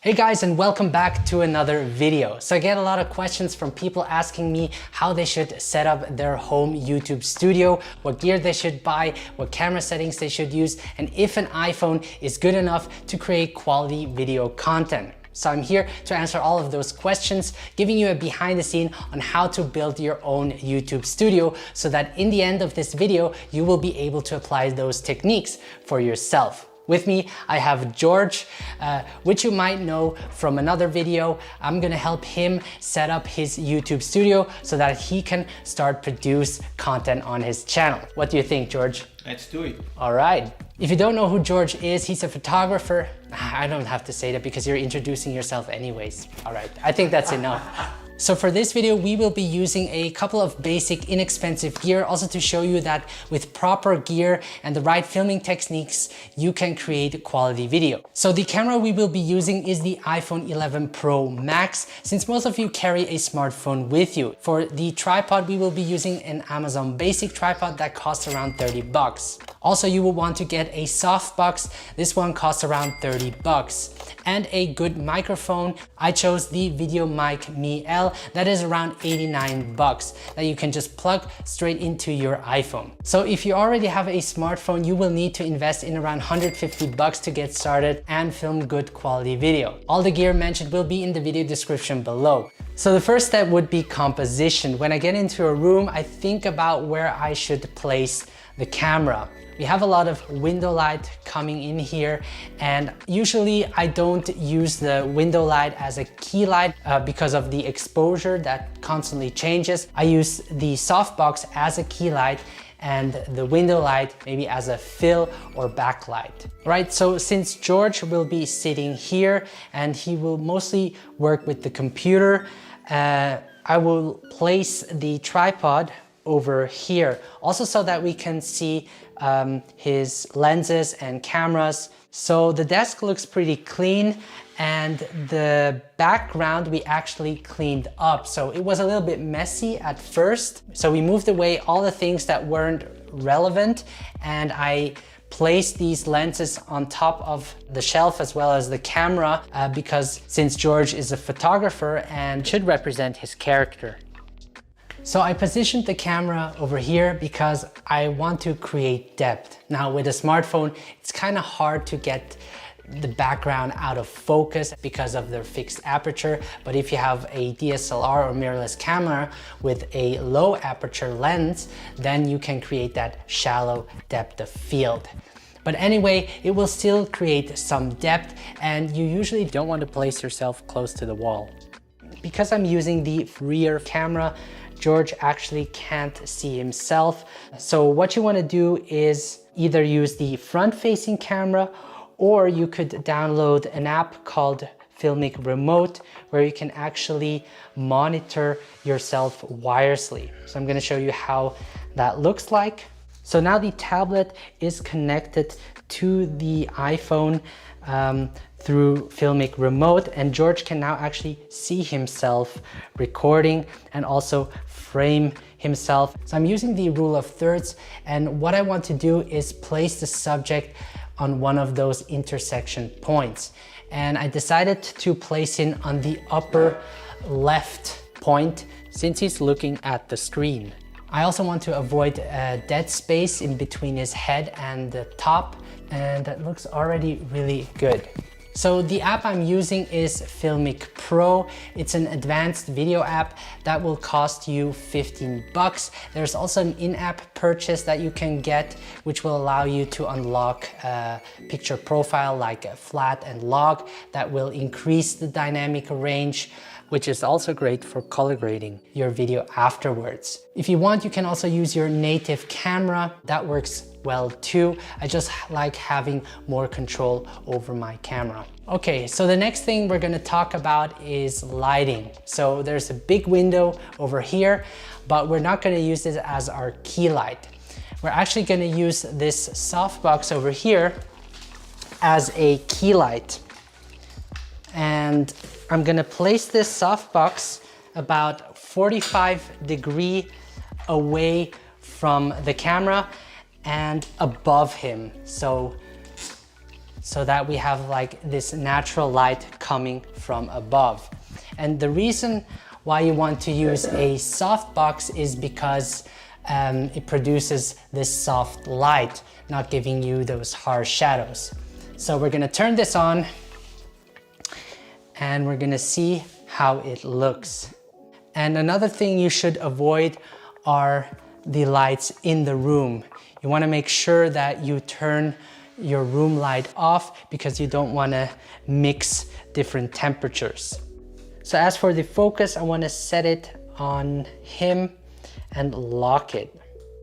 Hey guys, and welcome back to another video. So I get a lot of questions from people asking me how they should set up their home YouTube studio, what gear they should buy, what camera settings they should use, and if an iPhone is good enough to create quality video content. So I'm here to answer all of those questions, giving you a behind the scene on how to build your own YouTube studio so that in the end of this video, you will be able to apply those techniques for yourself. With me, I have George, which you might know from another video. I'm gonna help him set up his YouTube studio so that he can start produce content on his channel. What do you think, George? Let's do it. All right. If you don't know who George is, he's a photographer. I don't have to say that because you're introducing yourself anyways. All right, I think that's enough. So for this video, we will be using a couple of basic, inexpensive gear, also to show you that with proper gear and the right filming techniques, you can create quality video. So the camera we will be using is the iPhone 11 Pro Max, since most of you carry a smartphone with you. For the tripod, we will be using an Amazon basic tripod that costs around 30 bucks. Also, you will want to get a softbox. This one costs around 30 bucks. And a good microphone. I chose the Video Mic Me L. That is around 89 bucks that you can just plug straight into your iPhone. So if you already have a smartphone, you will need to invest in around 150 bucks to get started and film good quality video. All the gear mentioned will be in the video description below. So the first step would be composition. When I get into a room, I think about where I should place the camera. We have a lot of window light coming in here, and usually I don't use the window light as a key light because of the exposure that constantly changes. I use the softbox as a key light and the window light maybe as a fill or backlight. Right, so since George will be sitting here and he will mostly work with the computer, I will place the tripod over here, also so that we can see his lenses and cameras. So the desk looks pretty clean, and the background we actually cleaned up. So it was a little bit messy at first. So we moved away all the things that weren't relevant, and I placed these lenses on top of the shelf as well as the camera because since George is a photographer and should represent his character. So I positioned the camera over here because I want to create depth. Now with a smartphone, it's kind of hard to get the background out of focus because of their fixed aperture. But if you have a DSLR or mirrorless camera with a low aperture lens, then you can create that shallow depth of field. But anyway, it will still create some depth, and you usually don't want to place yourself close to the wall. Because I'm using the rear camera, George actually can't see himself. So what you want to do is either use the front-facing camera, or you could download an app called Filmic Remote, where you can actually monitor yourself wirelessly. So I'm going to show you how that looks like. So now the tablet is connected to the iPhone through Filmic Remote, and George can now actually see himself recording and also frame himself. So I'm using the rule of thirds, and what I want to do is place the subject on one of those intersection points. And I decided to place him on the upper left point since he's looking at the screen. I also want to avoid a dead space in between his head and the top, and that looks already really good. So the app I'm using is Filmic Pro. It's an advanced video app that will cost you 15 bucks. There's also an in-app purchase that you can get, which will allow you to unlock a picture profile like a flat and log that will increase the dynamic range, which is also great for color grading your video afterwards. If you want, you can also use your native camera. That works well too. I just like having more control over my camera. Okay, so the next thing we're gonna talk about is lighting. So there's a big window over here, but we're not gonna use this as our key light. We're actually gonna use this softbox over here as a key light. And I'm gonna place this softbox about 45 degrees away from the camera and above him. So so that we have like this natural light coming from above. And the reason why you want to use a softbox is because it produces this soft light, not giving you those harsh shadows. So we're gonna turn this on and we're gonna see how it looks. And another thing you should avoid are the lights in the room. You wanna make sure that you turn your room light off because you don't wanna mix different temperatures. So as for the focus, I wanna set it on him and lock it.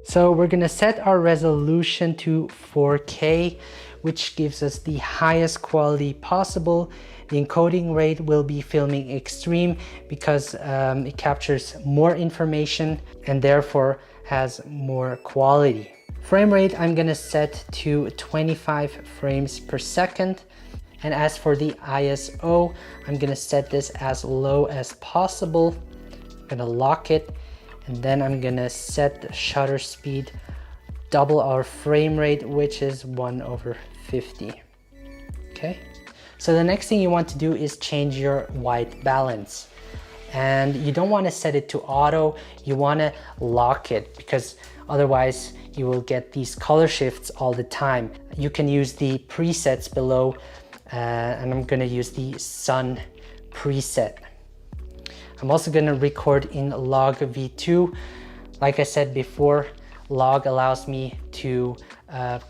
So we're gonna set our resolution to 4K, which gives us the highest quality possible. The encoding rate will be filming extreme because it captures more information and therefore has more quality. Frame rate, I'm gonna set to 25 frames per second. And as for the ISO, I'm gonna set this as low as possible. I'm gonna lock it, and then I'm gonna set the shutter speed, double our frame rate, which is 1/50. Okay. So the next thing you want to do is change your white balance. And you don't want to set it to auto, you want to lock it because otherwise you will get these color shifts all the time. You can use the presets below, and I'm gonna use the sun preset. I'm also gonna record in log V2. Like I said before, log allows me to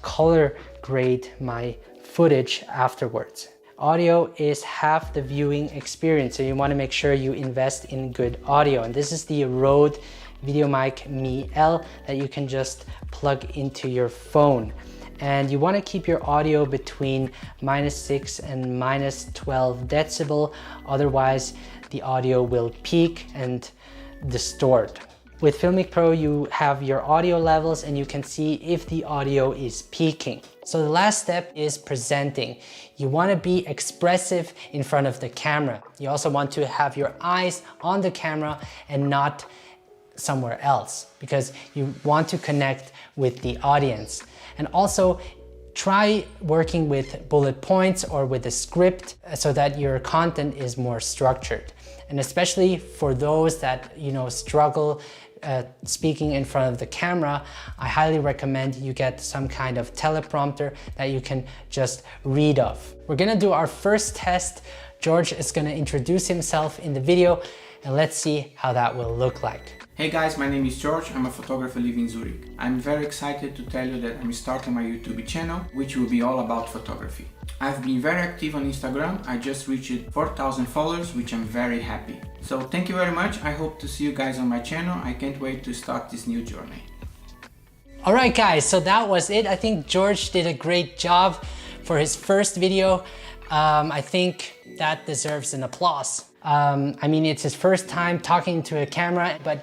color grade my footage afterwards. Audio is half the viewing experience, so you want to make sure you invest in good audio. And this is the Rode VideoMic Me L that you can just plug into your phone. And you want to keep your audio between -6 and -12 decibel, otherwise the audio will peak and distort. With Filmic Pro, you have your audio levels and you can see if the audio is peaking. So the last step is presenting. You want to be expressive in front of the camera. You also want to have your eyes on the camera and not somewhere else because you want to connect with the audience. And also try working with bullet points or with a script so that your content is more structured. And especially for those that, struggle speaking in front of the camera, I highly recommend you get some kind of teleprompter that you can just read off. We're gonna do our first test. George is gonna introduce himself in the video and let's see how that will look like. Hey guys, my name is George. I'm a photographer living in Zurich. I'm very excited to tell you that I'm starting my YouTube channel, which will be all about photography. I've been very active on Instagram. I just reached 4,000 followers, which I'm very happy. So thank you very much. I hope to see you guys on my channel. I can't wait to start this new journey. All right guys, so that was it. I think George did a great job for his first video. I think that deserves an applause. I mean, it's his first time talking to a camera, but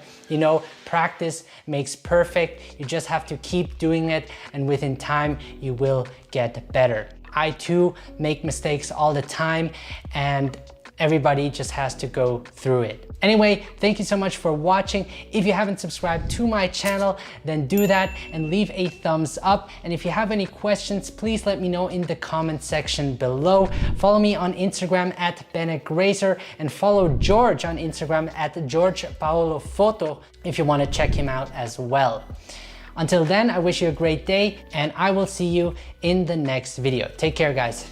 practice makes perfect. You just have to keep doing it, and within time, you will get better. I too make mistakes all the time, and everybody just has to go through it. Anyway, thank you so much for watching. If you haven't subscribed to my channel, then do that and leave a thumbs up. And if you have any questions, please let me know in the comment section below. Follow me on Instagram at BennetGrazer and follow George on Instagram at GeorgePaoloPhoto if you want to check him out as well. Until then, I wish you a great day and I will see you in the next video. Take care, guys.